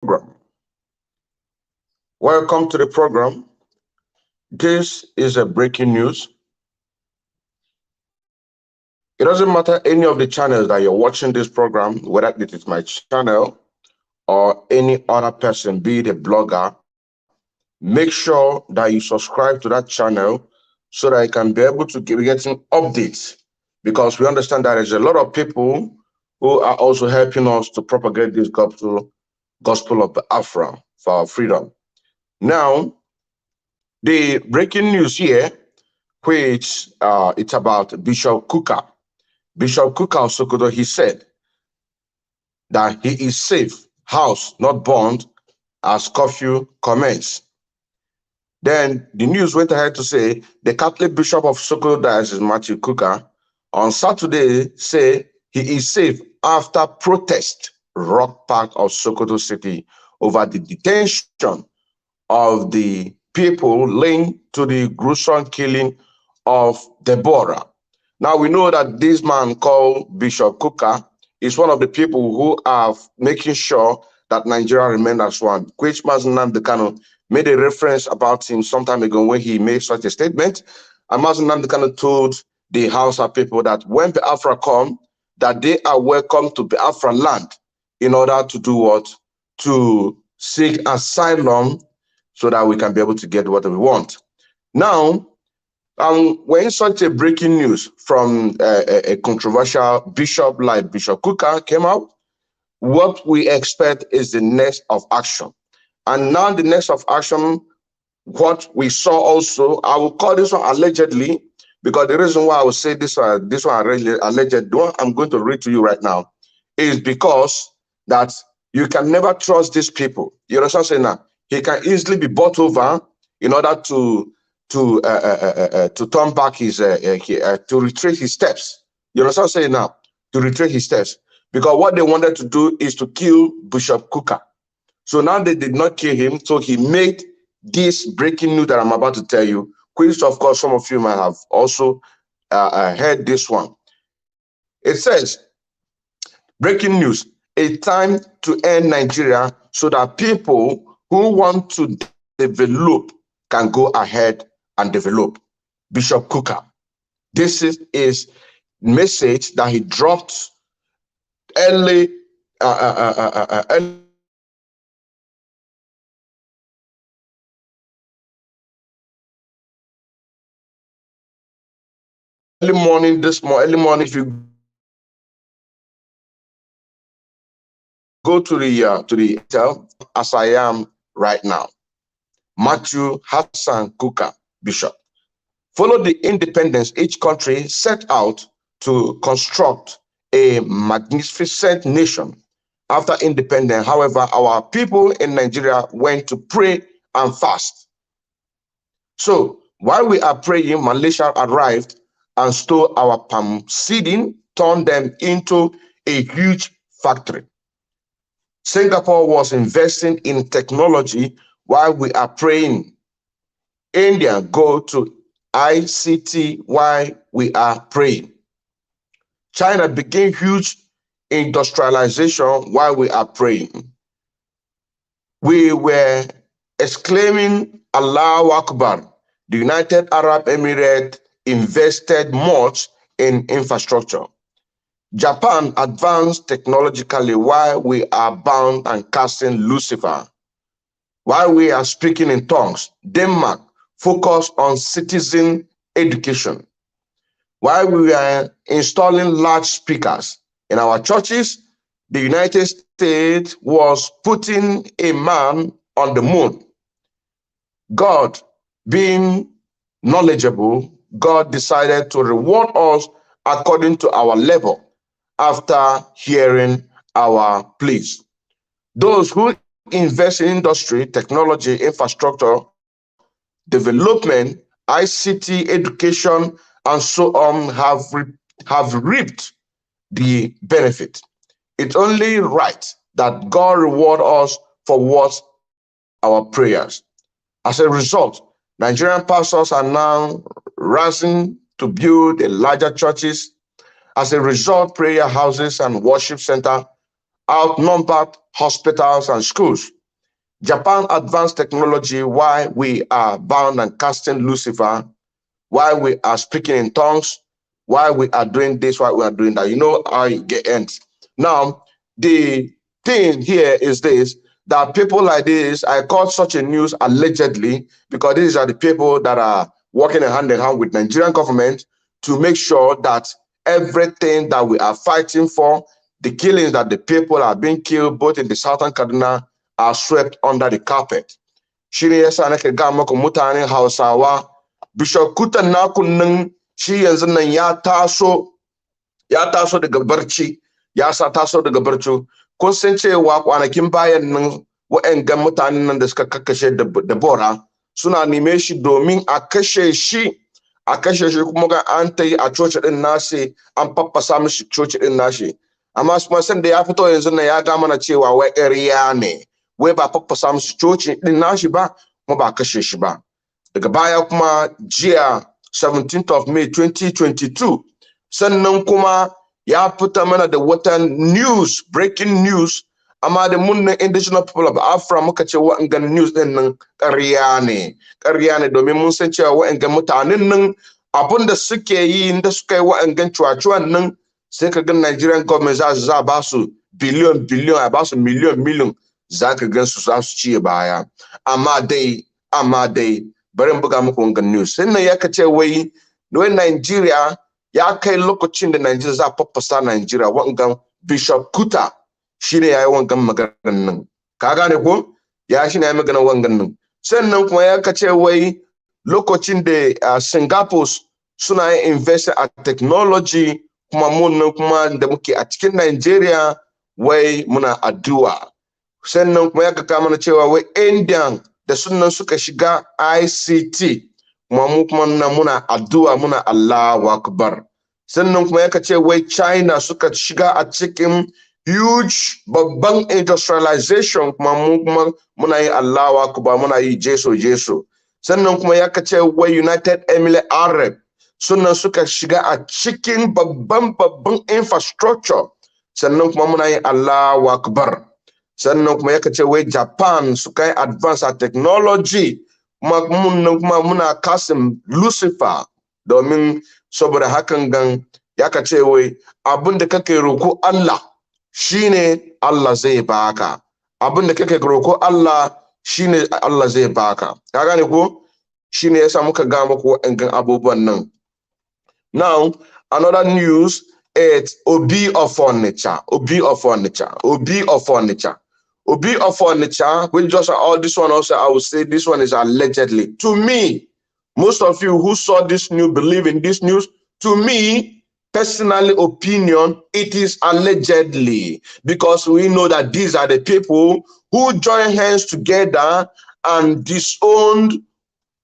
program. Welcome to the program. This is a breaking news. It doesn't matter any of the channels that you're watching this program, whether it is my channel or any other person, be it a blogger, make sure that you subscribe to that channel so that you can be able to be getting updates, because we understand that there's a lot of people who are also helping us to propagate this gospel of Biafra for our freedom. Now, the breaking news here, which it's about Bishop Kuka. Bishop Kuka of Sokoto, he said that he is safe, house not burned, as curfew commenced. Then the news went ahead to say the Catholic Bishop of Sokoto Diocese, Matthew Kuka, on Saturday say he is safe after protest rock part of Sokoto City over the detention of the people linked to the gruesome killing of Deborah. Now we know that this man called Bishop Kuka is one of the people who are making sure that Nigeria remains as one, which Mazen Nnamdi Kanu made a reference about him some time ago when he made such a statement. And Mazen Nnamdi Kanu told the Hausa people that when Biafra come, that they are welcome to Biafra land in order to do what? To seek asylum so that we can be able to get what we want. Now, when such a breaking news from a controversial bishop like Bishop Kuka came out, what we expect is the next of action. And now the next of action, what we saw also, I will call this one allegedly, because the reason why I will say this one alleged, the one I'm going to read to you right now, is because that you can never trust these people. You understand what I'm saying now? He can easily be bought over in order to turn back his to retrace his steps. You understand what I'm saying now? To retrace his steps, because what they wanted to do is to kill Bishop Kuka. So now they did not kill him. So he made this breaking news that I'm about to tell you, which of course some of you might have also heard this one. It says, breaking news: a time to end Nigeria so that people who want to develop can go ahead and develop. Bishop Kuka. This is his message that he dropped early morning, early morning, if you go to the hotel, as I am right now, Matthew Hassan Kuka, Bishop. Follow the independence each country set out to construct a magnificent nation after independence. However, our people in Nigeria went to pray and fast. So while we are praying, Malaysia arrived and stole our palm seeding, turned them into a huge factory. Singapore was investing in technology while we are praying. India go to ICT while we are praying. China began huge industrialization while we are praying. We were exclaiming Allahu Akbar. The United Arab Emirates invested much in infrastructure. Japan advanced technologically while we are bound and casting Lucifer. While we are speaking in tongues, Denmark focused on citizen education. While we are installing large speakers in our churches, the United States was putting a man on the moon. God, being knowledgeable, God decided to reward us according to our level after hearing our pleas. Those who invest in industry, technology, infrastructure, development, ICT, education, and so on have reaped the benefit. It's only right that God reward us for what our prayers. As a result, Nigerian pastors are now rising to build larger churches. As a result, prayer houses and worship centers outnumbered hospitals and schools. Japan advanced technology while we are bound and casting Lucifer, while we are speaking in tongues, while we are doing this, while we are doing that. You know how it ends. Now, the thing here is this, that people like this, I call such a news allegedly, because these are the people that are working hand in hand with Nigerian government to make sure that everything that we are fighting for, the killings that the people are being killed, both in the southern Kaduna, are swept under the carpet. Shine yasa nake ga muku mutanen Hausawa, Bishop Kutan naku nan shi yanzu nan ya taso daga barci, ya taso daga barci. Kun san cewa kwanakin bayan nan wa'angan mutanen nan da suka kakkashe Deborah suna neme shi domin a kashe shi kuma ga an ta yi a coci din nashi, an faffasa mishi coci din nashi. Amma kuma san da ya fito yanzu nan ya ga mana cewa wai ƙarya ne, wai ba faffasa mishi coci din nashi ba, kuma ba kashe shi ba. Daga baya kuma jiya 17th of May 2022 sannan kuma ya fita mana da wata news, breaking news, amma da munnan indigenous people of Afra muka ce wa'angan news din nan ƙarya ne domin mun san cewa wa'angan mutanen nan abinda suke yi da suka yi wa'angan cuwacuwan nan, sai ka ga Nigerian government za ba su billion, a ba su million, za ka gan su za su ciye baya. Amma dai bari in buga muku wangan news. Sannan ya kace wai Nigeria ya kai lokacin da Nigeria za faffasa Nigeria, wangan Bishop Kuta shine yayi wangan maganar nan. Ka gane ko? Ya shine yayi maganar wangan nan. Sannan kuma ya kace wai lokacin da Singapore suna invest a technology, kuma mun nan kuma da muke a cikin Nigeria wai muna addu'a. Sannan kuma ya kaka mana cewa wai Indian da sunan suka shiga ICT, kuma mu kuma muna addu'a, muna Allahu Akbar. Sannan kuma yaka ce wai China suka shiga a cikin huge babban industrialization, kuma mu kuma muna yi Allahu Akbar, muna yi Jesu. Sannan kuma yaka ce wai United Emirates Arab sunan suka shiga a cikin babban infrastructure, sannan kuma muna yi Allahu Akbar. Sannan kuma yaka ce wai Japan suka yi advance a technology, kuma muna kasim Lucifer, domin saboda hakan gan yaka ce wai abin da kake roko Allah shine Allah zai baka, abin da kake roko Allah shine Allah zai baka. Ka gane ko? Shine yasa muka ga muku wa'angan abubuwan nan. Now another news, it's Obi of Onitsha, which just all this one also, I would say this one is allegedly. To me, most of you who saw this news, believe in this news, to me, personally opinion, it is allegedly, because we know that these are the people who join hands together and disowned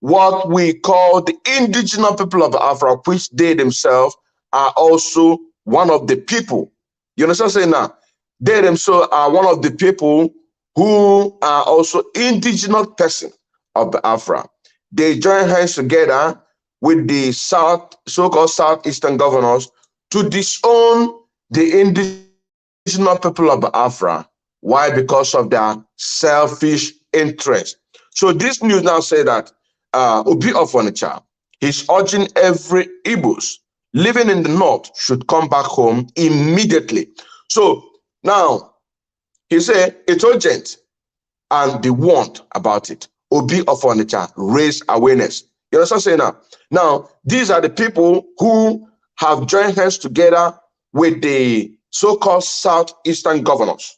what we call the indigenous people of Africa, which they themselves are also one of the people. You understand what I'm saying now? They themselves are one of the people who are also indigenous person of Africa. They join hands together with the so-called Southeastern governors to disown the indigenous people of Africa. Why? Because of their selfish interest. So this news now say that Obi of Onitsha, he's urging every Igbos living in the north should come back home immediately. So now, he said it's urgent, and they warned about it. Obi of Onitsha raised awareness. You understand what I'm saying now? Now, these are the people who have joined hands together with the so-called Southeastern governors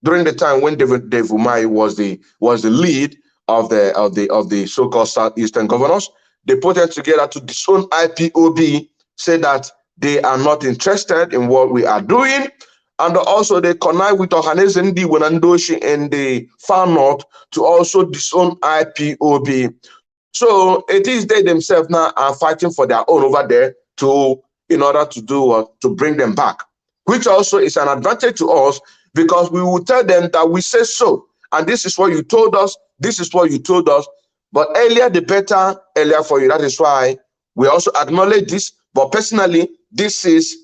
during the time when David Umai was the lead of the so-called Southeastern governors. They put them together to disown IPOB, say that they are not interested in what we are doing. And also they connive with Ohaneze Ndi Wenandoshi in the far north to also disown IPOB. So it is they themselves now are fighting for their own over there in order to bring them back, which also is an advantage to us, because we will tell them that we say so, and this is what you told us, but earlier the better, earlier for you. That is why we also acknowledge this. But personally, this is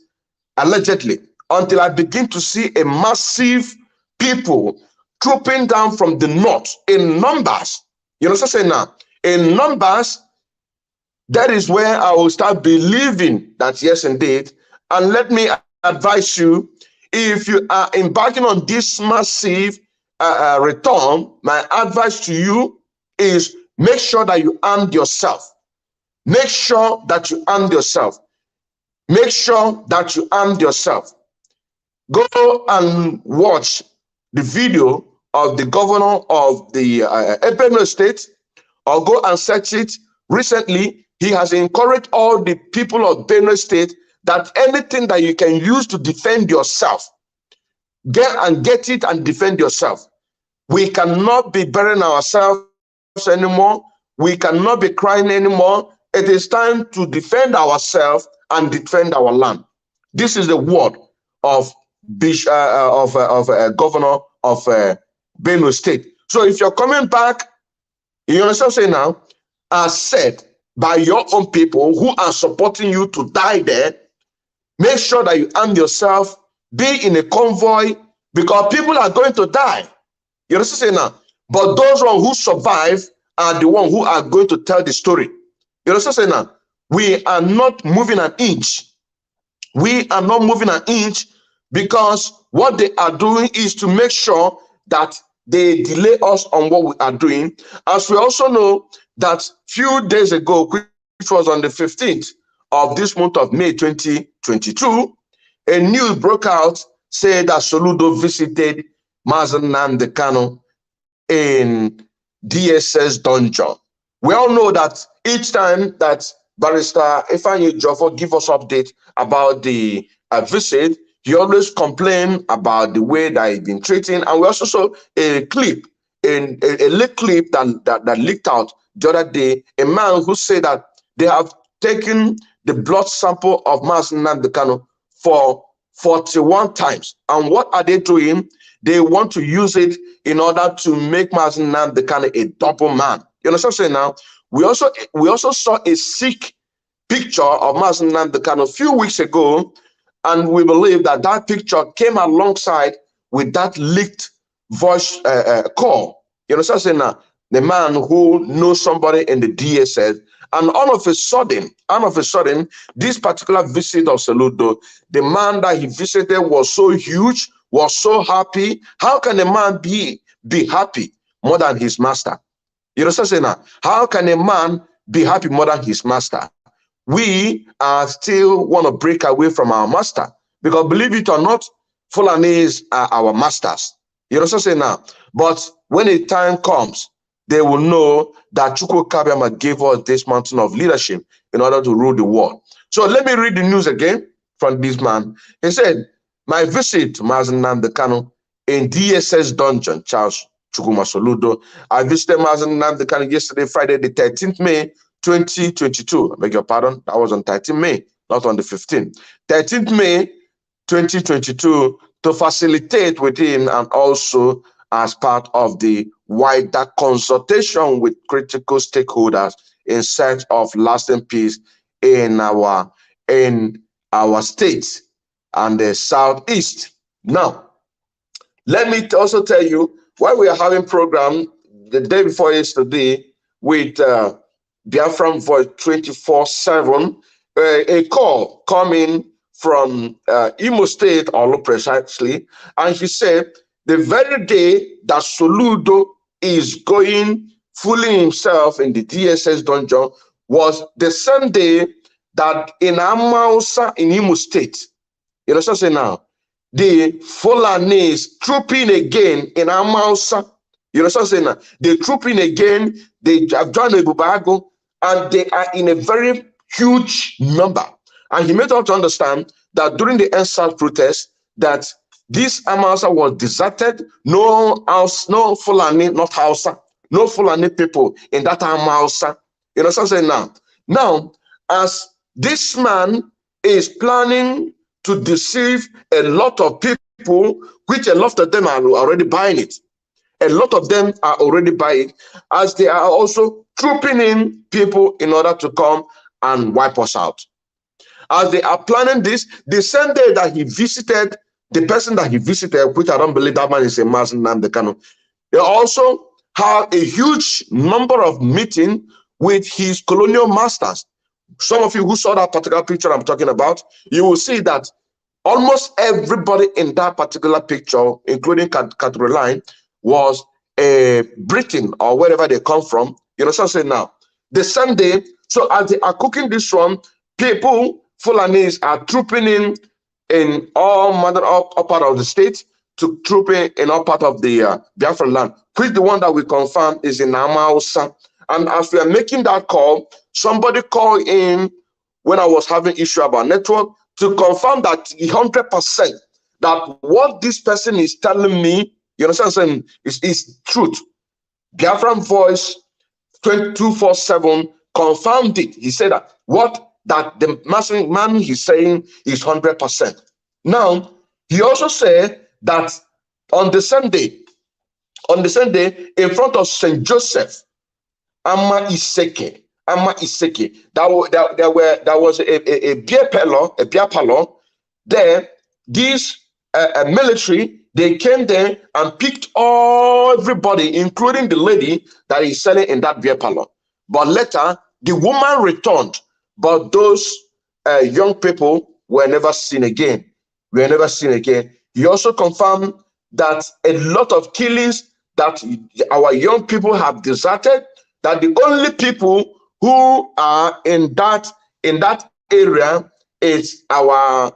allegedly, until I begin to see a massive people trooping down from the north in numbers. You know what I'm saying now? In numbers, that is where I will start believing that, yes, indeed. And let me advise you, if you are embarking on this massive return, my advice to you is make sure that you arm yourself. Make sure that you arm yourself. Make sure that you arm yourself. Go and watch the video of the governor of the Benue State, or go and search it. Recently, he has encouraged all the people of Benue State that anything that you can use to defend yourself, get it and defend yourself. We cannot be burying ourselves anymore. We cannot be crying anymore. It is time to defend ourselves and defend our land. This is the word of governor of Benue State. So if you're coming back, you understand what I'm saying now, as said by your own people who are supporting you to die there, make sure that you arm yourself, be in a convoy, because people are going to die. You understand what I'm saying now? But those who survive are the ones who are going to tell the story. You understand what I'm saying now? We are not moving an inch. We are not moving an inch, because what they are doing is to make sure that they delay us on what we are doing. As we also know that few days ago, which was on the 15th of this month of May 2022, a news broke out saying that Soludo visited Mazi Nnamdi Kanu in DSS dungeon. We all know that each time that Barrister Ifeanyi Ejiofor give us update about the visit, he always complain about the way that he's been treating. And we also saw a clip, a leak clip that leaked out the other day, a man who said that they have taken the blood sample of Mazi Nnamdi Kanu for 41 times. And what are they doing? They want to use it in order to make Mazi Nnamdi Kanu a double man. You know what I'm saying now? We also saw a sick picture of Mazi Nnamdi Kanu a few weeks ago, and we believe that that picture came alongside with that leaked voice call. You know what I'm saying now? The man who knows somebody in the DSS, and all of a sudden, this particular visit of Soludo, the man that he visited was so huge, was so happy. How can a man be happy more than his master? You know what I'm saying now? How can a man be happy more than his master? We still want to break away from our master, because believe it or not, Fulanis are our masters. You know what I'm saying now? But when the time comes, they will know that Chukwu Kabiyama gave us this mountain of leadership in order to rule the world. So let me read the news again from this man. He said, my visit to Mazi Nnamdi Kanu in DSS dungeon, Charles Chukwuma Soludo. I visited Mazi Nnamdi Kanu yesterday, Friday, the 13th May, 2022. I beg your pardon. That was on 13th May, not on the 15th. 13th May, 2022, to facilitate with him and also as part of the wider consultation with critical stakeholders in search of lasting peace in our state and the Southeast. Now, let me also tell you why we are having program the day before yesterday with Biafran Voice 24/7, a call coming from Imo State, or precisely, and he said the very day that Soludo is going fooling himself in the DSS dungeon was the same day that in Amausa in Imo State, you know what I'm saying now, the Fulanis trooping again in Amausa, you know what I'm saying now, they're trooping again, they have joined the Bubago, and they are in a very huge number. And he made us to understand that during the EndSARS protest, that this Amausa was deserted, no house, no Fulani, not Hausa, no Fulani people in that Amausa. You know what I'm saying now? Now, as this man is planning to deceive a lot of people, which a lot of them are already buying it. A lot of them are already buying it, as they are also trooping in people in order to come and wipe us out. As they are planning this, the same day that he visited the person that he visited, which I don't believe that man is a Mazi Nnamdi Kanu. They also have a huge number of meetings with his colonial masters. Some of you who saw that particular picture I'm talking about, you will see that almost everybody in that particular picture, including Caroline, was a Briton or wherever they come from. You know what I'm saying now? The same day, so as they are cooking this one, people, Fulanis, are trooping in all manner of part of the state to trooping in all part of the Biafran land, which the one that we confirm is in Amausa. And as we are making that call, somebody called in when I was having issue about network to confirm that 100% that what this person is telling me, you understand, is truth. Biafran Voice 24/7 confirmed it. He said that that the man he's saying is 100%. Now, he also said that on the same day, in front of St. Joseph, Ama Iseke, there was a beer parlor there. These military, they came there and picked everybody, including the lady that is selling in that beer parlor. But later, the woman returned, but those young people were never seen again. He also confirmed that a lot of killings that our young people have deserted, that the only people who are in that area is our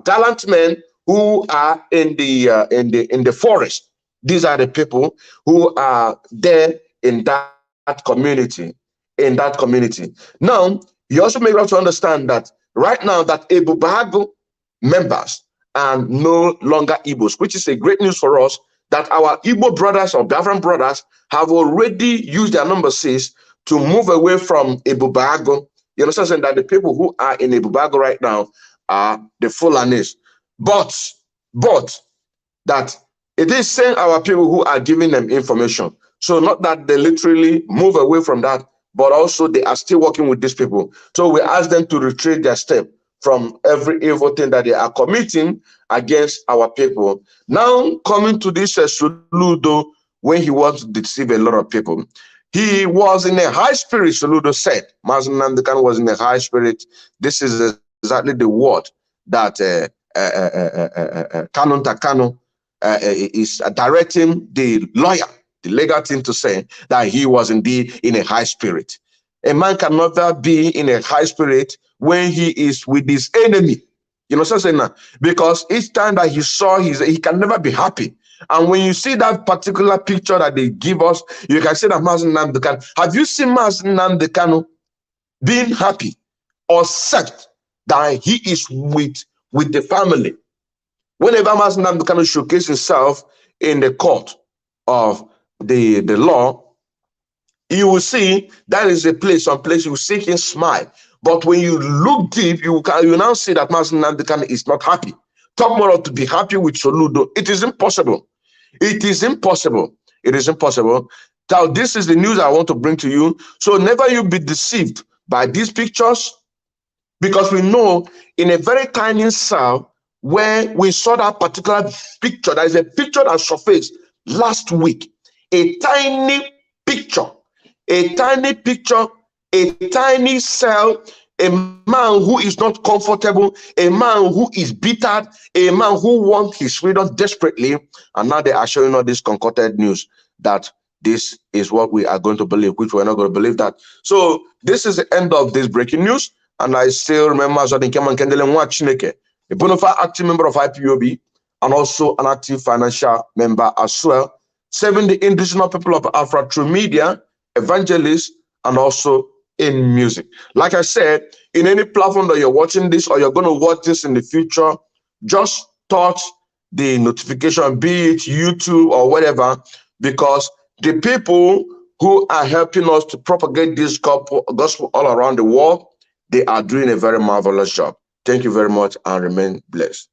gallant men who are in the forest. These are the people who are there in that community. Now, you also may have to understand that right now that Ebu Bahago members are no longer Igbos, which is a great news for us, that our Igbo brothers or Biafran brothers have already used their number 6 to move away from Ebu Bahago. You understand that the people who are in Ebu Bahago right now are the Fulanis. But that it is saying our people who are giving them information. So not that they literally move away from that, but also they are still working with these people. So we ask them to retrace their step from every evil thing that they are committing against our people. Now, coming to this Soludo, when he wants to deceive a lot of people, he was in a high spirit, Soludo said. Mazi Nnamdi Kanu was in a high spirit. This is exactly the word that Kanu Ntakanu is directing the lawyer, the legal team, to say that he was indeed in a high spirit. A man can never be in a high spirit when he is with his enemy. You know what I'm saying now? Because each time that he saw he can never be happy. And when you see that particular picture that they give us, you can see that Mazi Nnamdi Kanu. Have you seen Mazi Nnamdi Kanu being happy or sad that he is with the family? Whenever Mazi Nnamdi Kanu showcases himself in the court of the law, you will see that is a place, some place you will see him smile. But when you look deep, you now see that Mazi Nnamdi Kanu is not happy. Talk more to be happy with Soludo. It is impossible. It is impossible. Now, this is the news I want to bring to you. So never you be deceived by these pictures, because we know in a very tiny cell where we saw that particular picture, there is a picture that surfaced last week. A tiny picture, a tiny cell, a man who is not comfortable, a man who is bitter, a man who wants his freedom desperately. And now they are showing all this concocted news that this is what we are going to believe, which we're not going to believe that. So this is the end of this breaking news. And I still remember Zodinkeman Kendele Mwachineke, a bona fide active member of IPOB and also an active financial member as well, serving the indigenous people of Afra through media, evangelists, and also in music. Like I said, in any platform that you're watching this or you're going to watch this in the future, just touch the notification, be it YouTube or whatever, because the people who are helping us to propagate this gospel all around the world, they are doing a very marvelous job. Thank you very much and remain blessed.